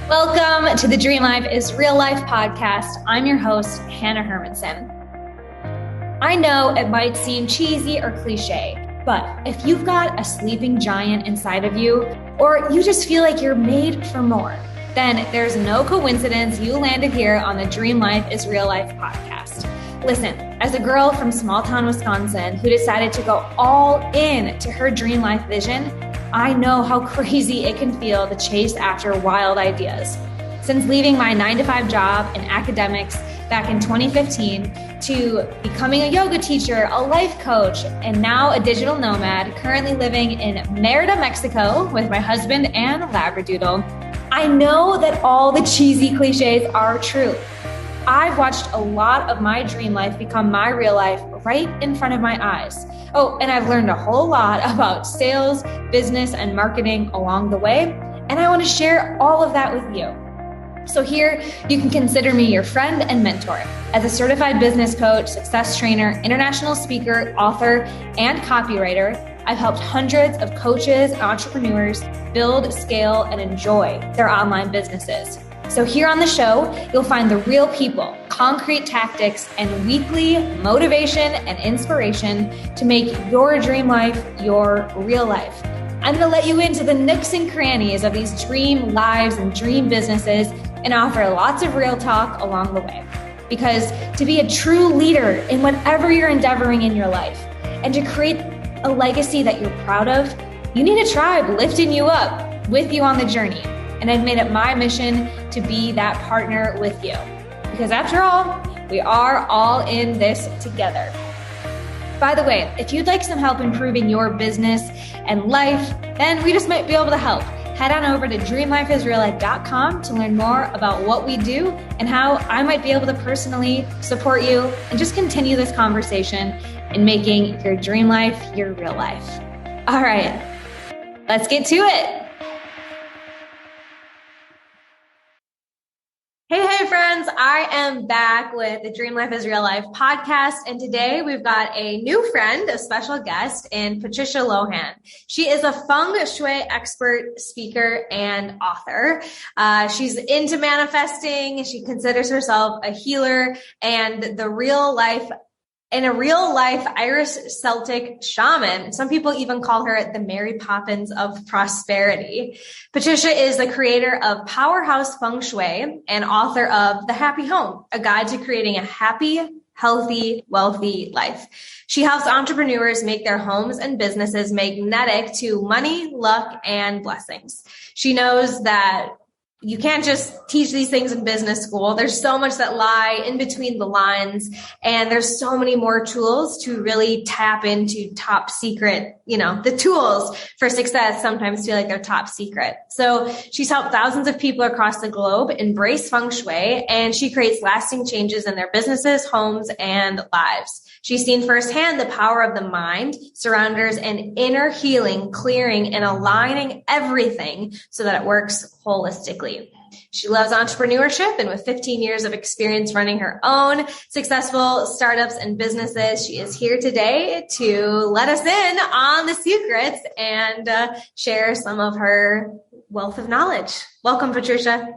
Welcome to the Dream Life is Real Life podcast. I'm your host, Hannah Hermanson. I know it might seem cheesy or cliche, but if you've got a sleeping giant inside of you, or you just feel like you're made for more, then there's no coincidence you landed here on the Dream Life is Real Life podcast. Listen, as a girl from small town Wisconsin who decided to go all in to her dream life vision, I know how crazy it can feel to chase after wild ideas. Since leaving my 9-to-5 job in academics back in 2015 to becoming a yoga teacher, a life coach, and now a digital nomad, currently living in Merida, Mexico with my husband and Labradoodle, I know that all the cheesy cliches are true. I've watched a lot of my dream life become my real life right in front of my eyes. Oh, and I've learned a whole lot about sales, business, and marketing along the way, and I want to share all of that with you. So here, you can consider me your friend and mentor. As a certified business coach, success trainer, international speaker, author, and copywriter, I've helped hundreds of coaches and entrepreneurs build, scale, and enjoy their online businesses. So here on the show, you'll find the real people, concrete tactics, and weekly motivation and inspiration to make your dream life your real life. I'm going to let you into the nooks and crannies of these dream lives and dream businesses and offer lots of real talk along the way. Because to be a true leader in whatever you're endeavoring in your life and to create a legacy that you're proud of, you need a tribe lifting you up with you on the journey. And I've made it my mission to be that partner with you. Because after all, we are all in this together. By the way, if you'd like some help improving your business and life, then we just might be able to help. Head on over to dreamlifeisreallife.com to learn more about what we do and how I might be able to personally support you and just continue this conversation in making your dream life your real life. All right, let's get to it. Hey, friends, I am back with the Dream Life is Real Life podcast. And today we've got a new friend, a special guest in Patricia Lohan. She is a Feng Shui expert, speaker, and author. She's into manifesting. She considers herself a healer and a real life Irish Celtic Shaman. Some people even call her the Mary Poppins of Prosperity. Patricia is the creator of PowerHouse Feng Shui and author of The Happy Home, a guide to creating a happy, healthy, wealthy life. She helps entrepreneurs make their homes and businesses magnetic to money, luck, and blessings. She knows that you can't just teach these things in business school. There's so much that lie in between the lines, and there's so many more tools to really tap into top secret. The tools for success sometimes feel like they're top secret. So she's helped thousands of people across the globe embrace Feng Shui, and she creates lasting changes in their businesses, homes, and lives. She's seen firsthand the power of the mind, surrounders, and inner healing, clearing and aligning everything so that it works holistically. She loves entrepreneurship, and with 15 years of experience running her own successful startups and businesses, she is here today to let us in on the secrets and share some of her wealth of knowledge. Welcome, Patricia.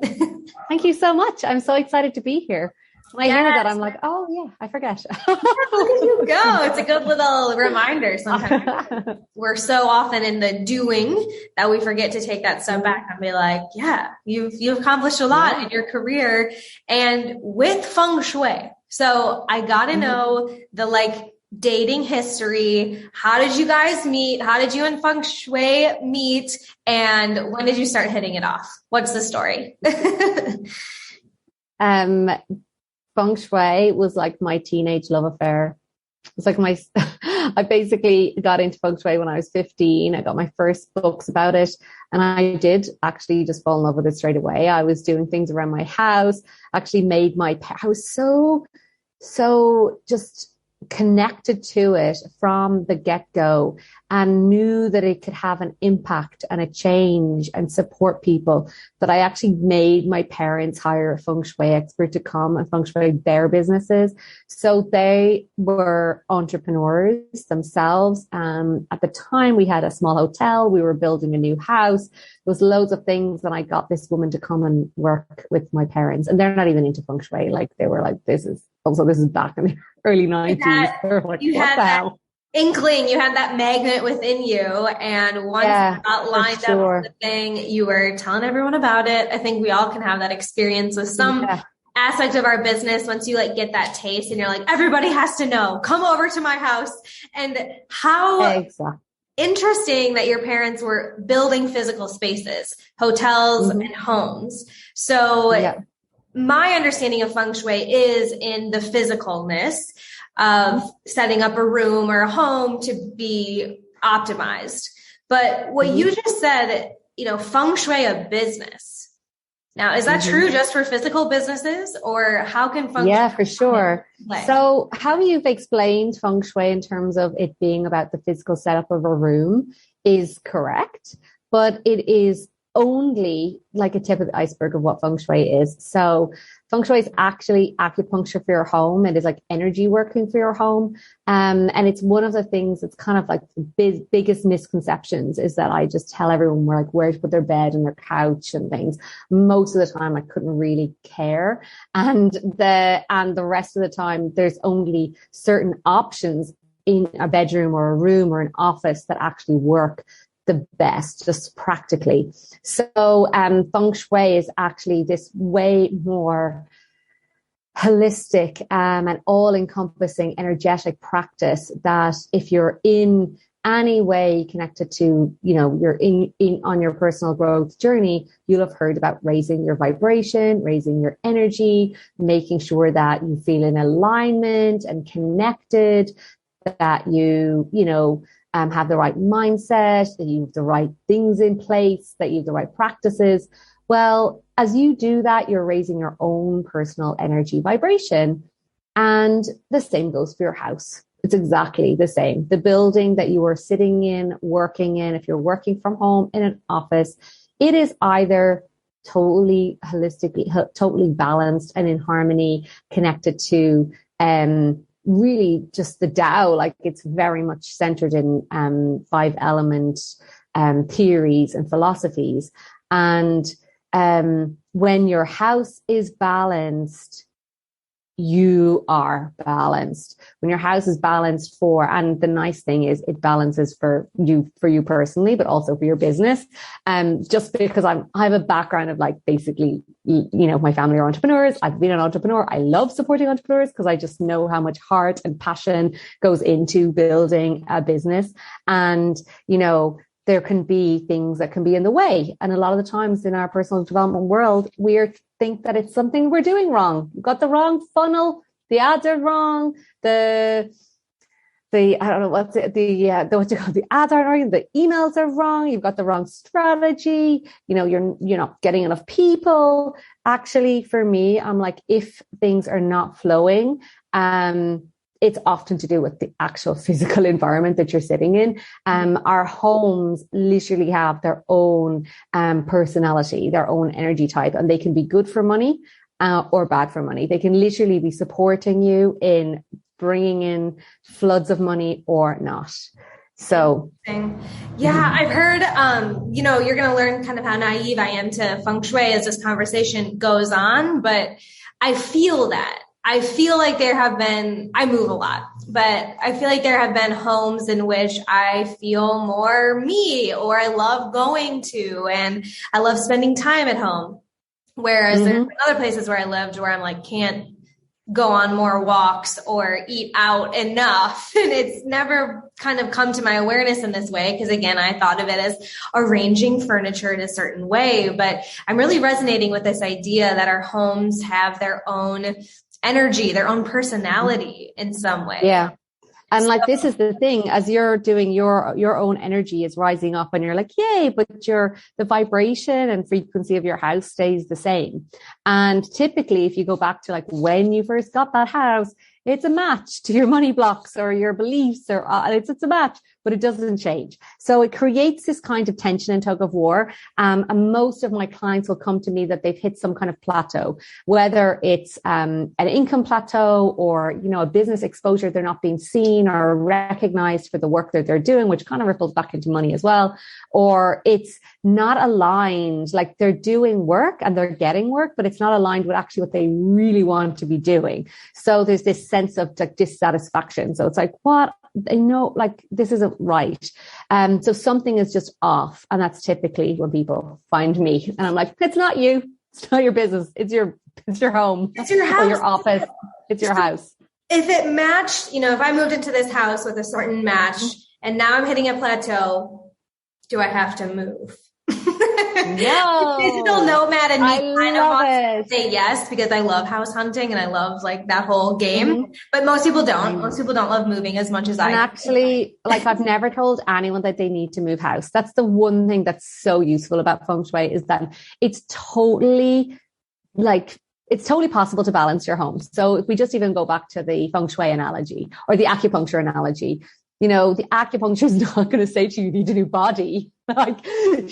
Thank you so much. I'm so excited to be here. When I hear that, I'm like, oh yeah, I forget. There you go. It's a good little reminder. Sometimes we're so often in the doing that we forget to take that step back and be like, yeah, you've accomplished a lot in your career and with Feng Shui. So I got to know the dating history. How did you guys meet? How did you and Feng Shui meet? And when did you start hitting it off? What's the story? Feng Shui was like my teenage love affair. It's like I basically got into Feng Shui when I was 15. I got my first books about it, and I did actually just fall in love with it straight away. I was doing things around my house, actually made my house so just connected to it from the get-go and knew that it could have an impact and a change and support people, that I actually made my parents hire a Feng Shui expert to come and Feng Shui their businesses. So they were entrepreneurs themselves. At the time, we had a small hotel. We were building a new house. There was loads of things. And I got this woman to come and work with my parents. And they're not even into Feng Shui. Like, they were like, this is back in the early 90s. They're like, you what had the that hell? inkling, you had that magnet within you, and once you got lined up with the thing, you were telling everyone about it. I think we all can have that experience with some aspect of our business. Once you like get that taste and you're like, everybody has to know, come over to my house. And how interesting that your parents were building physical spaces, hotels and homes. So my understanding of Feng Shui is in the physicalness of setting up a room or a home to be optimized. But what you just said, you know, Feng Shui a business. Now, is that true just for physical businesses, or how can Feng Shui? Yeah, for sure. So how you've explained Feng Shui in terms of it being about the physical setup of a room is correct, but it is only like a tip of the iceberg of what Feng Shui is. So Feng Shui is actually acupuncture for your home. It is like energy working for your home. And it's one of the things that's kind of like the biggest misconceptions is that I just tell everyone where to put their bed and their couch and things. Most of the time I couldn't really care. And the rest of the time there's only certain options in a bedroom or a room or an office that actually work the best, just practically. So Feng Shui is actually this way more holistic and all-encompassing energetic practice that if you're in any way connected to, you know, you're in on your personal growth journey, you'll have heard about raising your vibration, raising your energy, making sure that you feel in alignment and connected, that you know, have the right mindset, that you have the right things in place, that you have the right practices. Well, as you do that, you're raising your own personal energy vibration. And the same goes for your house. It's exactly the same. The building that you are sitting in, working in, if you're working from home in an office, it is either totally holistically, totally balanced and in harmony, connected to, really just the Tao, like it's very much centered in 5 element theories and philosophies. And when your house is balanced, you are balanced. When your house is balanced and the nice thing is it balances for you personally, but also for your business. Just because I have a background of like basically, you know, my family are entrepreneurs. I've been an entrepreneur. I love supporting entrepreneurs because I just know how much heart and passion goes into building a business. And, you know, there can be things that can be in the way. And a lot of the times in our personal development world, we think that it's something we're doing wrong. You've got the wrong funnel. The ads are wrong. The I don't know what the ads aren't right. The emails are wrong. You've got the wrong strategy. You know, you're not getting enough people. Actually, for me, I'm like, if things are not flowing, it's often to do with the actual physical environment that you're sitting in. Our homes literally have their own personality, their own energy type, and they can be good for money or bad for money. They can literally be supporting you in bringing in floods of money or not. So, yeah, I've heard, you know, you're going to learn kind of how naive I am to Feng Shui as this conversation goes on, but I feel like there have been, I move a lot, but I feel like there have been homes in which I feel more me, or I love going to, and I love spending time at home. Whereas there's been other places where I lived where I'm like, can't go on more walks or eat out enough. And it's never kind of come to my awareness in this way. Because again, I thought of it as arranging furniture in a certain way, but I'm really resonating with this idea that our homes have their own energy, their own personality in some way. Yeah. And like, this is the thing, as you're doing your own energy is rising up and you're like, yay, but the vibration and frequency of your house stays the same. And typically, if you go back to like when you first got that house, it's a match to your money blocks or your beliefs, or it's a match, but it doesn't change. So it creates this kind of tension and tug of war. And most of my clients will come to me that they've hit some kind of plateau, whether it's an income plateau or, a business exposure. They're not being seen or recognized for the work that they're doing, which kind of ripples back into money as well. Or it's not aligned, like they're doing work and they're getting work, but it's not aligned with actually what they really want to be doing. So there's this sense of like dissatisfaction. So it's like, what? I know, like, this isn't right. So something is just off. And that's typically when people find me. And I'm like, it's not you. It's not your business. It's your home. It's your house. Or your office. It's your house. If it matched, if I moved into this house with a certain match and now I'm hitting a plateau, do I have to move? No. Digital nomad and me kind of want to say yes because I love house hunting and I love like that whole game. Mm-hmm. But most people don't. Most people don't love moving as much as I do. And actually, like I've never told anyone that they need to move house. That's the one thing that's so useful about Feng Shui is that it's totally possible to balance your home. So if we just even go back to the Feng Shui analogy or the acupuncture analogy, the acupuncture is not going to say to you, you need a new body. Like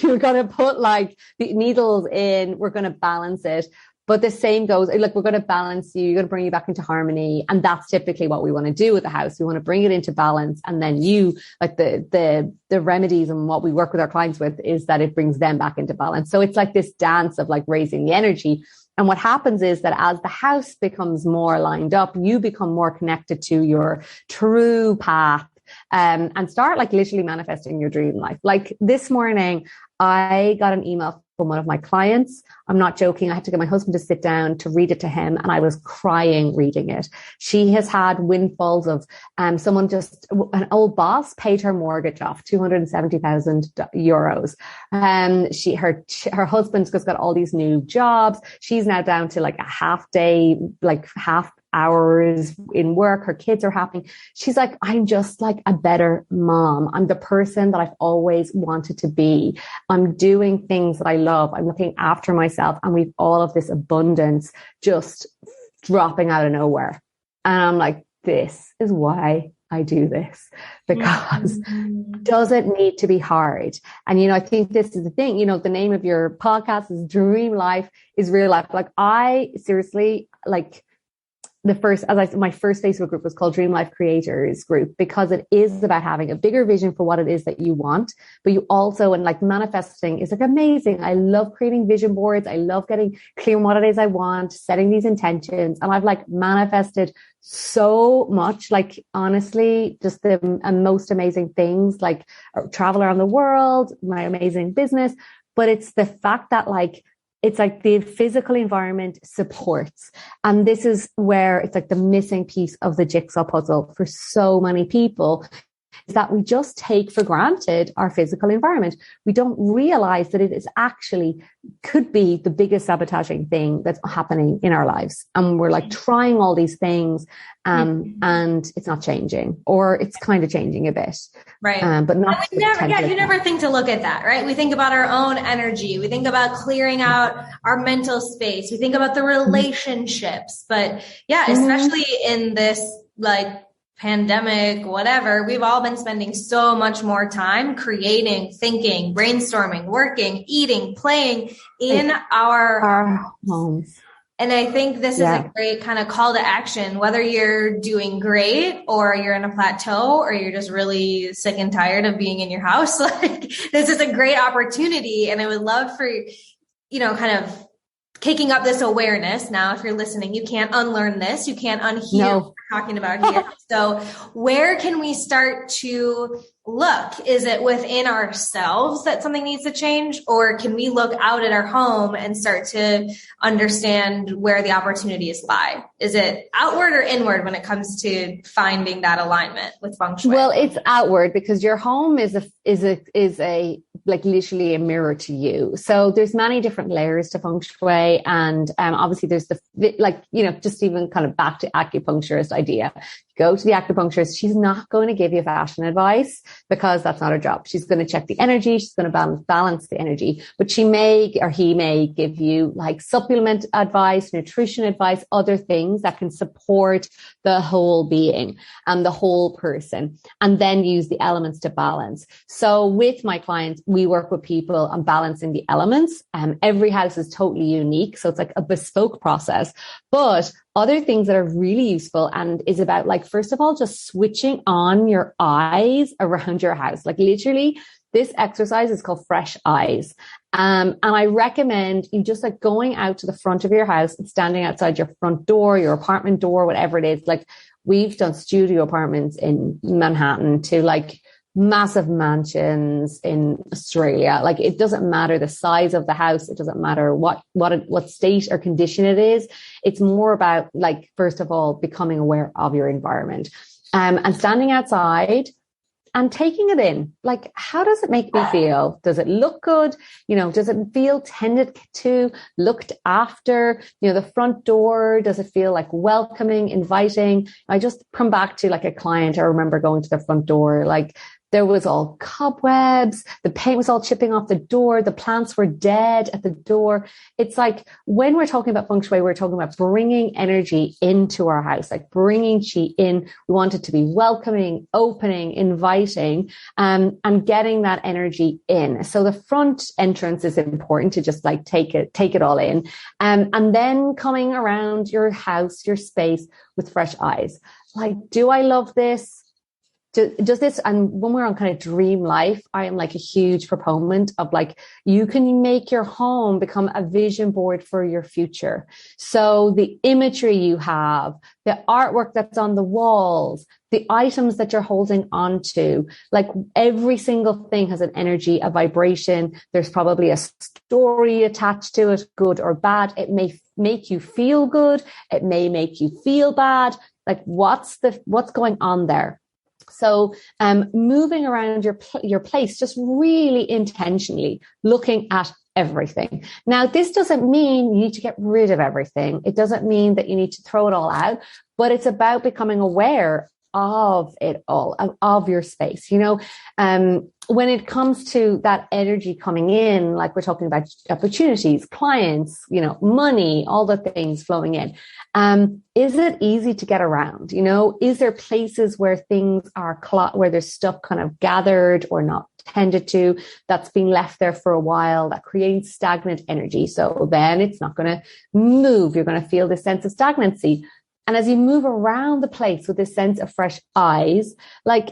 you're going to put like the needles in, we're going to balance it. But the same goes, like we're going to balance you, you're going to bring you back into harmony. And that's typically what we want to do with the house. We want to bring it into balance. And then like the remedies and what we work with our clients with is that it brings them back into balance. So it's like this dance of like raising the energy. And what happens is that as the house becomes more lined up, you become more connected to your true path. And start like literally manifesting your dream life. Like this morning, I got an email from one of my clients. I'm not joking. I had to get my husband to sit down to read it to him. And I was crying reading it. She has had windfalls of, an old boss paid her mortgage off, 270,000 euros. Her husband's just got all these new jobs. She's now down to like a half day, like half hours in work. Her kids are happy. She's like, I'm just like a better mom. I'm the person that I've always wanted to be. I'm doing things that I love. I'm looking after myself. And we've all of this abundance just dropping out of nowhere. And I'm like, this is why I do this, because it doesn't need to be hard. And, I think this is the thing, the name of your podcast is Dream Life is Real Life. Like I seriously, like, my first Facebook group was called Dream Life Creators Group because it is about having a bigger vision for what it is that you want. But you also, and like manifesting is like amazing. I love creating vision boards. I love getting clear on what it is I want, setting these intentions. And I've like manifested so much, like honestly, just the most amazing things, like travel around the world, my amazing business. But it's the fact that like, it's like the physical environment supports. And this is where it's like the missing piece of the jigsaw puzzle for so many people is that we just take for granted our physical environment. We don't realize that it is actually could be the biggest sabotaging thing that's happening in our lives. And we're like trying all these things and it's not changing, or it's kind of changing a bit. Right. But not. You never think to look at that, right? We think about our own energy. We think about clearing out our mental space. We think about the relationships, but yeah, especially in this like pandemic, whatever, we've all been spending so much more time creating, thinking, brainstorming, working, eating, playing in our homes. And I think this is a great kind of call to action, whether you're doing great or you're in a plateau or you're just really sick and tired of being in your house. Like this is a great opportunity. And I would love for, kind of kicking up this awareness. Now, if you're listening, you can't unlearn this. You can't unhear what we're talking about here. So where can we start to look? Is it within ourselves that something needs to change? Or can we look out at our home and start to understand where the opportunities lie? Is it outward or inward when it comes to finding that alignment with Feng Shui? Well, it's outward because your home is a like literally a mirror to you. So there's many different layers to Feng Shui. And obviously there's just even kind of back to acupuncturist idea. You go to the acupuncturist. She's not going to give you fashion advice because that's not her job. She's going to check the energy. She's going to balance the energy, but he may give you like supplement advice, nutrition advice, other things that can support the whole being and the whole person, and then use the elements to balance. So with my clients, we work with people on balancing the elements. Every house is totally unique. So it's like a bespoke process, but other things that are really useful and is about like, first of all, just switching on your eyes around your house. Like literally this exercise is called fresh eyes. And I recommend you just like going out to the front of your house and standing outside your front door, your apartment door, whatever it is. Like we've done studio apartments in Manhattan to like massive mansions in Australia. Like it doesn't matter the size of the house. It doesn't matter what state or condition it is. It's more about like, first of all, becoming aware of your environment, and standing outside and taking it in. Like, how does it make me feel? Does it look good? You know, does it feel tended to, looked after? You know, the front door, does it feel like welcoming, inviting? I just come back to like a client. I remember going to the front door, like there was all cobwebs, the paint was all chipping off the door, the plants were dead at the door. It's like when we're talking about feng shui, we're talking about bringing energy into our house, like bringing chi in. We want it to be welcoming, opening, inviting, and getting that energy in. So the front entrance is important to just like take it all in, and then coming around your house, your space with fresh eyes. Like, do I love this? Does this, and when we're on kind of dream life, I am like a huge proponent of like, you can make your home become a vision board for your future. So the imagery you have, the artwork that's on the walls, the items that you're holding onto, like every single thing has an energy, a vibration. There's probably a story attached to it, good or bad. It may make you feel good. It may make you feel bad. Like what's going on there? So, moving around your place, just really intentionally looking at everything. Now, this doesn't mean you need to get rid of everything. It doesn't mean that you need to throw it all out, but it's about becoming aware of it all, of your space. You know, when it comes to that energy coming in, like we're talking about opportunities, clients, you know, money, all the things flowing in. Is it easy to get around? You know, is there places where things are where there's stuff kind of gathered or not tended to, that's been left there for a while, that creates stagnant energy? So then it's not going to move. You're going to feel this sense of stagnancy. And as you move around the place with this sense of fresh eyes, like,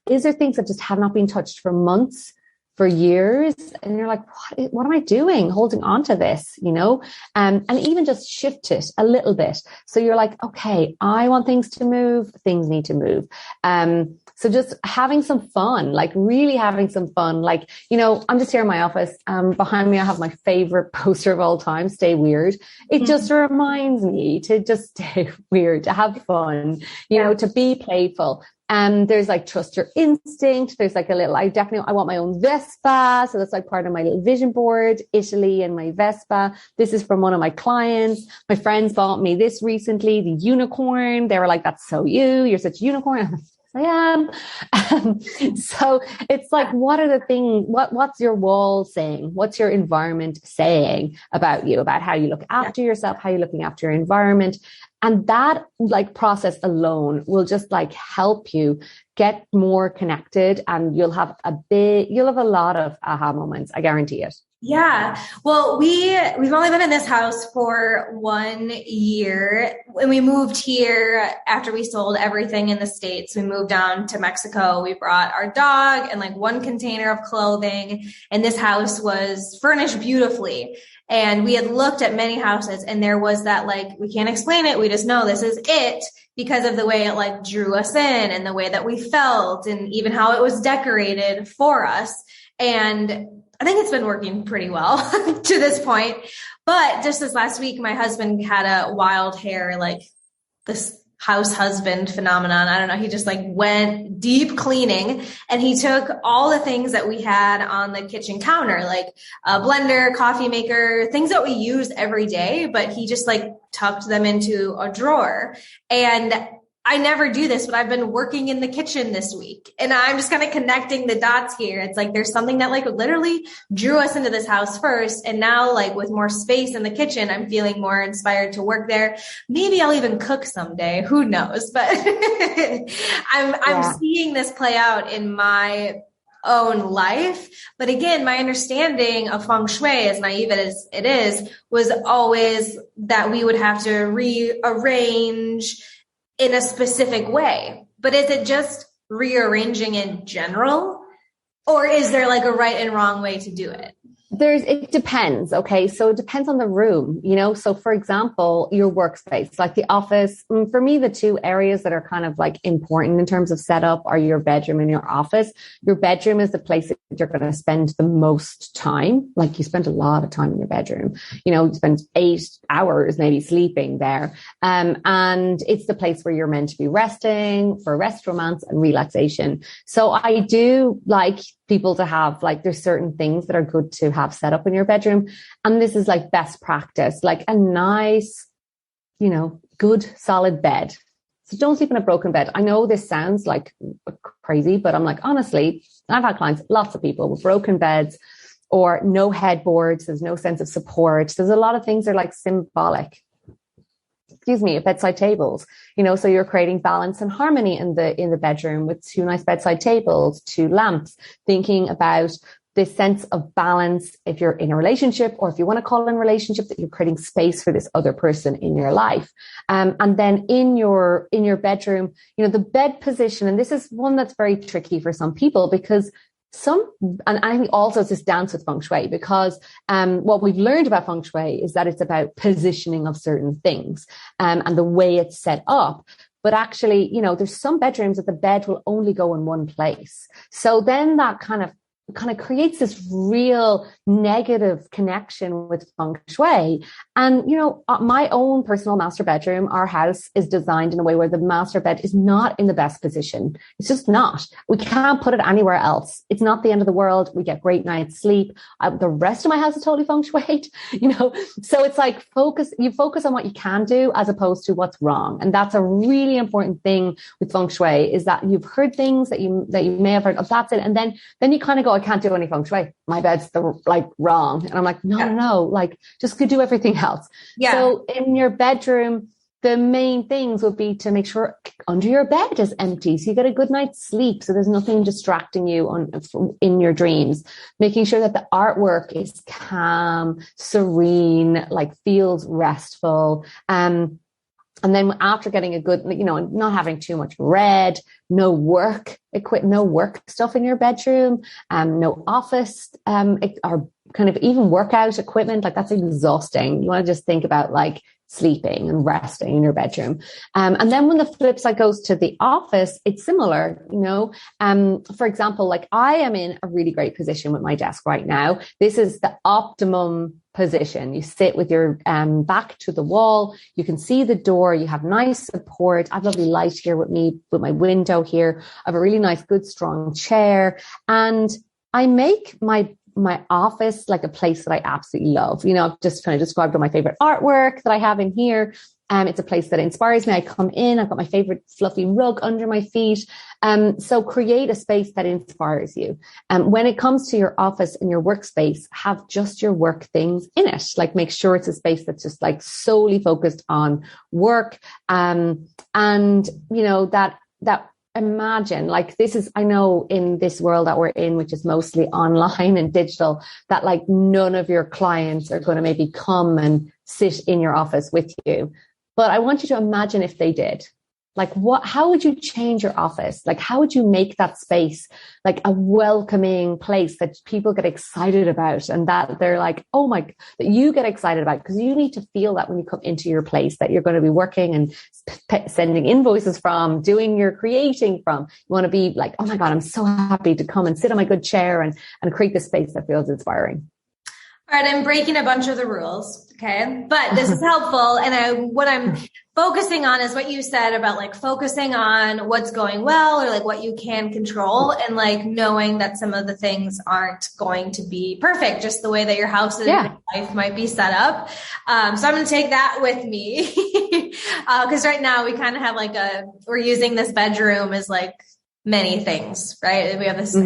is there things that just have not been touched for months, for years? And you're like, what am I doing holding on to this, you know? And even just shift it a little bit. So you're like, okay, I want things to move. Things need to move. So just having some fun, like really having some fun. Like, you know, I'm just here in my office. Behind me, I have my favorite poster of all time, Stay Weird. It just reminds me to just stay weird, to have fun, you know, to be playful. There's like trust your instinct. There's like I want my own Vespa. So that's like part of my little vision board, Italy and my Vespa. This is from one of my clients. My friends bought me this recently, the unicorn. They were like, that's so you. You're such a unicorn. I am. So it's like, what are the things, what's your wall saying? What's your environment saying about you, about how you look after yourself, how you're looking after your environment? And that like process alone will just like help you get more connected, and you'll have a lot of aha moments. I guarantee it. Yeah. Well, we've only been in this house for 1 year. When we moved here after we sold everything in the States, we moved down to Mexico. We brought our dog and like one container of clothing, and this house was furnished beautifully. And we had looked at many houses, and there was that like, we can't explain it. We just know this is it because of the way it like drew us in and the way that we felt and even how it was decorated for us. And I think it's been working pretty well to this point. But just this last week, my husband had a wild hair, like this house husband phenomenon. I don't know. He just like went deep cleaning, and he took all the things that we had on the kitchen counter, like a blender, coffee maker, things that we use every day, but he just like tucked them into a drawer. And I never do this, but I've been working in the kitchen this week, and I'm just kind of connecting the dots here. It's like there's something that like literally drew us into this house first, and now like with more space in the kitchen, I'm feeling more inspired to work there. Maybe I'll even cook someday, who knows, but I'm seeing this play out in my own life. But again, my understanding of Feng Shui, as naive as it is, was always that we would have to rearrange in a specific way. But is it just rearranging in general? Or is there like a right and wrong way to do it? It depends. Okay. So it depends on the room, so for example, your workspace, like the office, for me, the two areas that are kind of like important in terms of setup are your bedroom and your office. Your bedroom is the place that you're going to spend the most time. Like you spend a lot of time in your bedroom, you spend 8 hours maybe sleeping there. And it's the place where you're meant to be resting for rest, romance and relaxation. So I do like people to have like, there's certain things that are good to have set up in your bedroom. And this is like best practice, like a nice, good solid bed. So don't sleep in a broken bed. I know this sounds like crazy, but I'm like, honestly, I've had clients, lots of people with broken beds or no headboards. There's no sense of support. There's a lot of things that are like symbolic. Bedside tables, so you're creating balance and harmony in the bedroom with 2 nice bedside tables, 2 lamps, thinking about this sense of balance. If you're in a relationship, or if you want to call it a relationship, that you're creating space for this other person in your life. And then in your bedroom, the bed position, and this is one that's very tricky for some people because and I think also it's this dance with Feng Shui because what we've learned about Feng Shui is that it's about positioning of certain things and the way it's set up. But actually, there's some bedrooms that the bed will only go in one place. So then that kind of creates this real negative connection with Feng Shui. And, my own personal master bedroom, our house is designed in a way where the master bed is not in the best position. It's just not. We can't put it anywhere else. It's not the end of the world. We get great night's sleep. The rest of my house is totally Feng Shui, So it's like you focus on what you can do as opposed to what's wrong. And that's a really important thing with Feng Shui is that you've heard things that you may have heard, oh, that's it. And then you kind of go, I can't do any Feng Shui. My bed's wrong. And I'm like, no, like just could do everything else. Yeah. So in your bedroom, the main things would be to make sure under your bed is empty. So you get a good night's sleep. So there's nothing distracting you in your dreams, making sure that the artwork is calm, serene, like feels restful. And then after getting a good, not having too much red, no work stuff in your bedroom, no office, or kind of even workout equipment. Like that's exhausting. You want to just think about like sleeping and resting in your bedroom. And then when the flip side goes to the office, it's similar, for example, like I am in a really great position with my desk right now. This is the optimum position. You sit with your back to the wall. You can see the door. You have nice support. I have lovely light here with me, with my window here. I have a really nice, good, strong chair. And I make my office like a place that I absolutely love. I've just kind of described all my favorite artwork that I have in here. It's a place that inspires me. I come in, I've got my favorite fluffy rug under my feet. So create a space that inspires you. When it comes to your office and your workspace, have just your work things in it. Like make sure it's a space that's just like solely focused on work. And that imagine like this is, I know in this world that we're in, which is mostly online and digital, that like none of your clients are going to maybe come and sit in your office with you. But I want you to imagine if they did. Like how would you change your office? Like how would you make that space like a welcoming place that people get excited about and that they're like, oh my, that you get excited about, because you need to feel that when you come into your place that you're going to be working and sending invoices from, doing your creating from. You want to be like, oh my God, I'm so happy to come and sit on my good chair and create this space that feels inspiring. All right, I'm breaking a bunch of the rules Okay. But this is helpful. And what I'm focusing on is what you said about like focusing on what's going well or like what you can control and like knowing that some of the things aren't going to be perfect, just the way that your house and your life might be set up. So I'm going to take that with me. Cause right now we kind of have like we're using this bedroom as like many things, right? We have this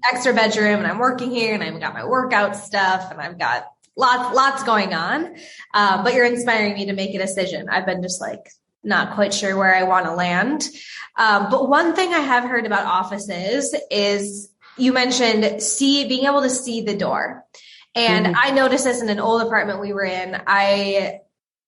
extra bedroom and I'm working here and I've got my workout stuff and I've got lots going on. But you're inspiring me to make a decision. I've been just like not quite sure where I want to land. But one thing I have heard about offices is you mentioned being able to see the door. And I noticed this in an old apartment we were in.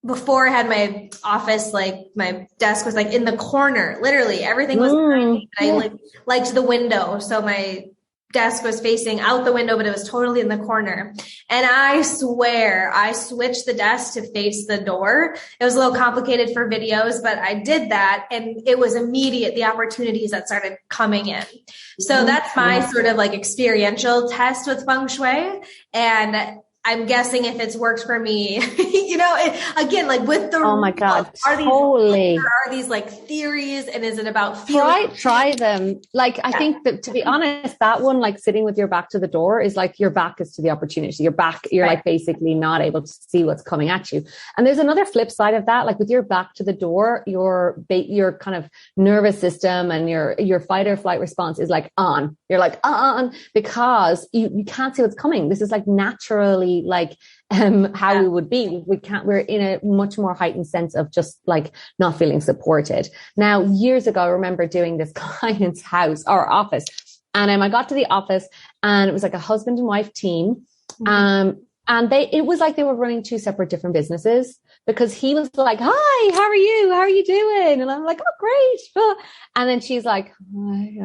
Before I had my office, like my desk was like in the corner, literally everything was behind me. I liked the window. So my desk was facing out the window, but it was totally in the corner. And I swear I switched the desk to face the door. It was a little complicated for videos, but I did that. And it was immediate, the opportunities that started coming in. So that's my sort of like experiential test with Feng Shui. And I'm guessing if it's worked for me, again, like with the, oh my God, totally. Are these like theories and is it about try them? Like, I think that to be honest, that one, like sitting with your back to the door is like your back is to the opportunity. You're like basically not able to see what's coming at you. And there's another flip side of that. Like with your back to the door, your kind of nervous system and your fight or flight response is like on. You're like on because you can't see what's coming. This is like naturally like how we would be. We're in a much more heightened sense of just like not feeling supported. Now, years ago, I remember doing this client's house or office, and I got to the office and it was like a husband and wife team. And it was like they were running two separate different businesses because he was like, hi, how are you? How are you doing? And I'm like, oh, great. And then she's like, hi,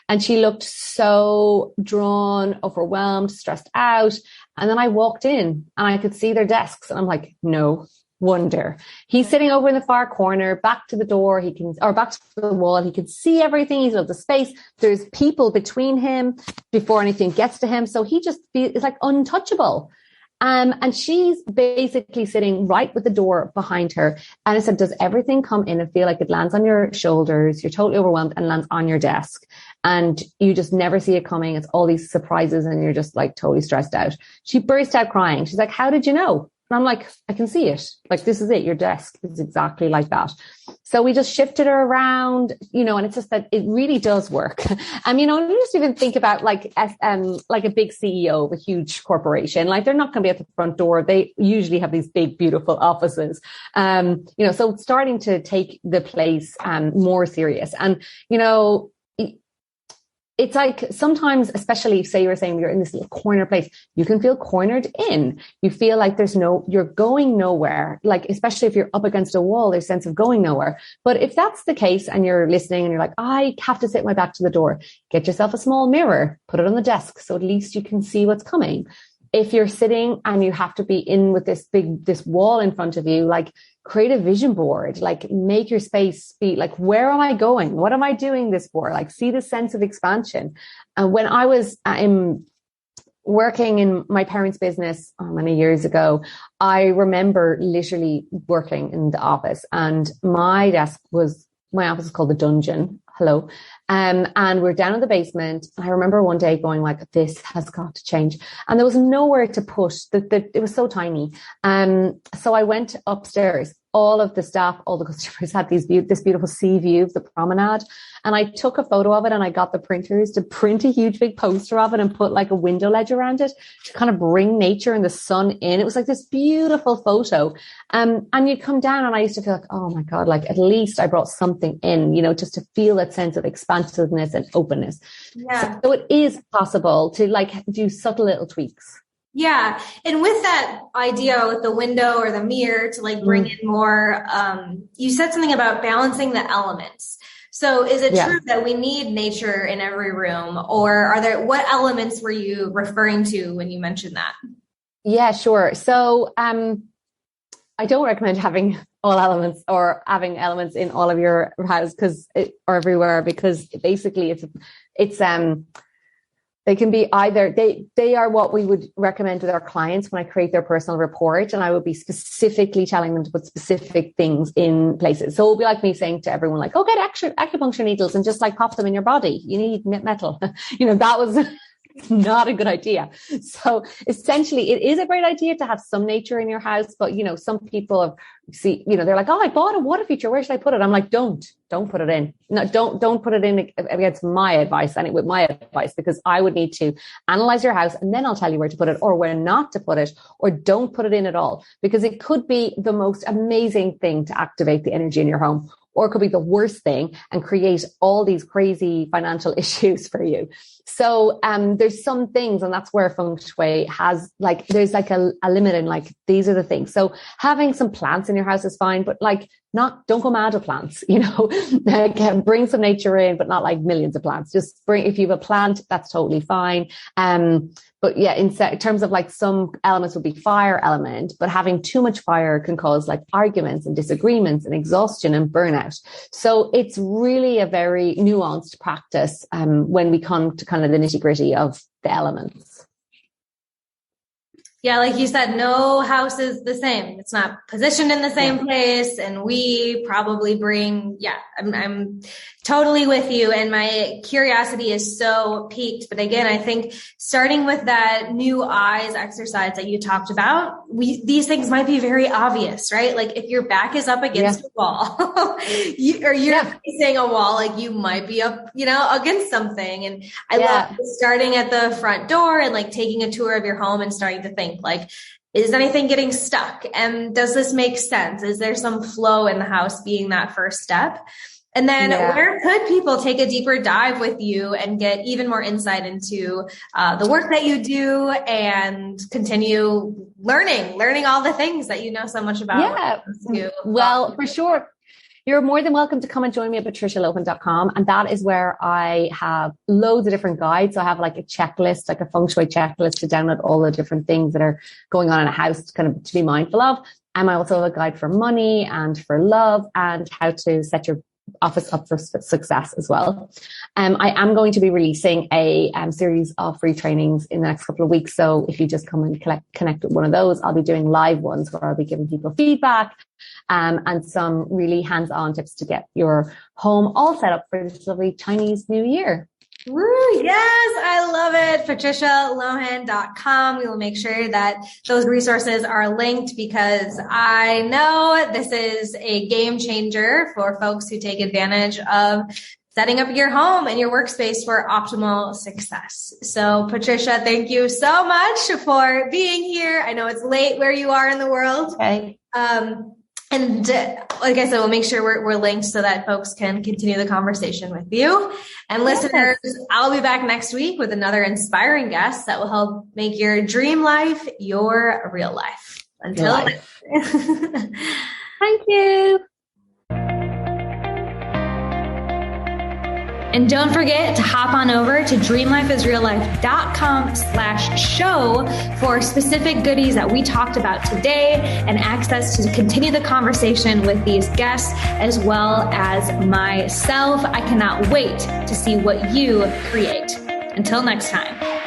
and she looked so drawn, overwhelmed, stressed out. And then I walked in and I could see their desks and I'm like, no wonder. He's sitting over in the far corner, back to the door. Back to the wall. He can see everything. He's got the space. There's people between him before anything gets to him. So he just is like untouchable. And she's basically sitting right with the door behind her. And I said, does everything come in and feel like it lands on your shoulders? You're totally overwhelmed and lands on your desk. And you just never see it coming. It's all these surprises and you're just like totally stressed out. She burst out crying. She's like, how did you know? And I'm like, I can see it. Like, this is it. Your desk is exactly like that. So we just shifted her around, and it's just that it really does work. And, just even think about like a big CEO of a huge corporation, like they're not going to be at the front door. They usually have these big, beautiful offices. So starting to take the place more serious and, it's like sometimes, especially say you were saying you're in this little corner place, you can feel cornered in. You feel like you're going nowhere. Like, especially if you're up against a wall, there's a sense of going nowhere. But if that's the case and you're listening and you're like, I have to sit my back to the door, get yourself a small mirror, put it on the desk. So at least you can see what's coming. If you're sitting and you have to be in with this wall in front of you, like create a vision board, like make your space be like, where am I going? What am I doing this for? Like see the sense of expansion. And when I was working in my parents' business many years ago, I remember literally working in the office and my office is called the Dungeon. Hello. And we're down in the basement. I remember one day going like, this has got to change. And there was nowhere to put it was so tiny. So I went upstairs. All of the staff, all the customers had this beautiful sea view of the promenade. And I took a photo of it and I got the printers to print a huge big poster of it and put like a window ledge around it to kind of bring nature and the sun in. It was like this beautiful photo. And you come down and I used to feel like, oh my God, like at least I brought something in, just to feel that sense of expansiveness and openness. Yeah. So it is possible to like do subtle little tweaks. Yeah. And with that idea with the window or the mirror to like bring in more, you said something about balancing the elements. So is it true that we need nature in every room, or what elements were you referring to when you mentioned that? Yeah, sure. So, I don't recommend having all elements or having elements in all of your house or everywhere, because basically it's They can be either, they are what we would recommend with our clients when I create their personal report, and I would be specifically telling them to put specific things in places. So it'll be like me saying to everyone, like, oh, get acupuncture needles and just like pop them in your body. You need metal. That was not a good idea. So essentially it is a great idea to have some nature in your house, but some people they're like, oh, I bought a water feature, where should I put it? I'm like, don't put it in. No, don't put it in against my advice and with my advice, because I would need to analyze your house and then I'll tell you where to put it or where not to put it, or don't put it in at all, because it could be the most amazing thing to activate the energy in your home, or it could be the worst thing and create all these crazy financial issues for you. So there's some things, and that's where Feng Shui has there's a limit in these are the things. So having some plants in your house is fine, but don't go mad with plants, bring some nature in, but not like millions of plants. Just if you have a plant, that's totally fine. But yeah, in terms of some elements would be fire element, but having too much fire can cause arguments and disagreements and exhaustion and burnout. So it's really a very nuanced practice when we come to kind of the nitty gritty of the elements. Yeah, like you said, no house is the same. It's not positioned in the same place. And we probably bring, I'm totally with you. And my curiosity is so piqued. But again, I think starting with that new eyes exercise that you talked about, these things might be very obvious, right? Like if your back is up against a wall you're facing a wall, you might be up, against something. And I love starting at the front door and taking a tour of your home and starting to think is anything getting stuck? And does this make sense? Is there some flow in the house being that first step? And then where could people take a deeper dive with you and get even more insight into the work that you do and continue learning all the things that you know so much about? Yeah, well, for sure. You're more than welcome to come and join me at patricialohan.com. And that is where I have loads of different guides. So I have a checklist, a Feng Shui checklist to download all the different things that are going on in a house to be mindful of. And I also have a guide for money and for love and how to set your office up for success as well. I am going to be releasing a series of free trainings in the next couple of weeks. So if you just come and connect with one of those, I'll be doing live ones where I'll be giving people feedback and some really hands-on tips to get your home all set up for this lovely Chinese New Year. Woo, yes, I love it. PatriciaLohan.com. We will make sure that those resources are linked because I know this is a game changer for folks who take advantage of setting up your home and your workspace for optimal success. So Patricia, thank you so much for being here. I know it's late where you are in the world. Okay. And like I said, we'll make sure we're linked so that folks can continue the conversation with you. And listeners, I'll be back next week with another inspiring guest that will help make your dream life your real life. Until then. Thank you. And don't forget to hop on over to dreamlifeisreallife.com/show for specific goodies that we talked about today and access to continue the conversation with these guests as well as myself. I cannot wait to see what you create. Until next time.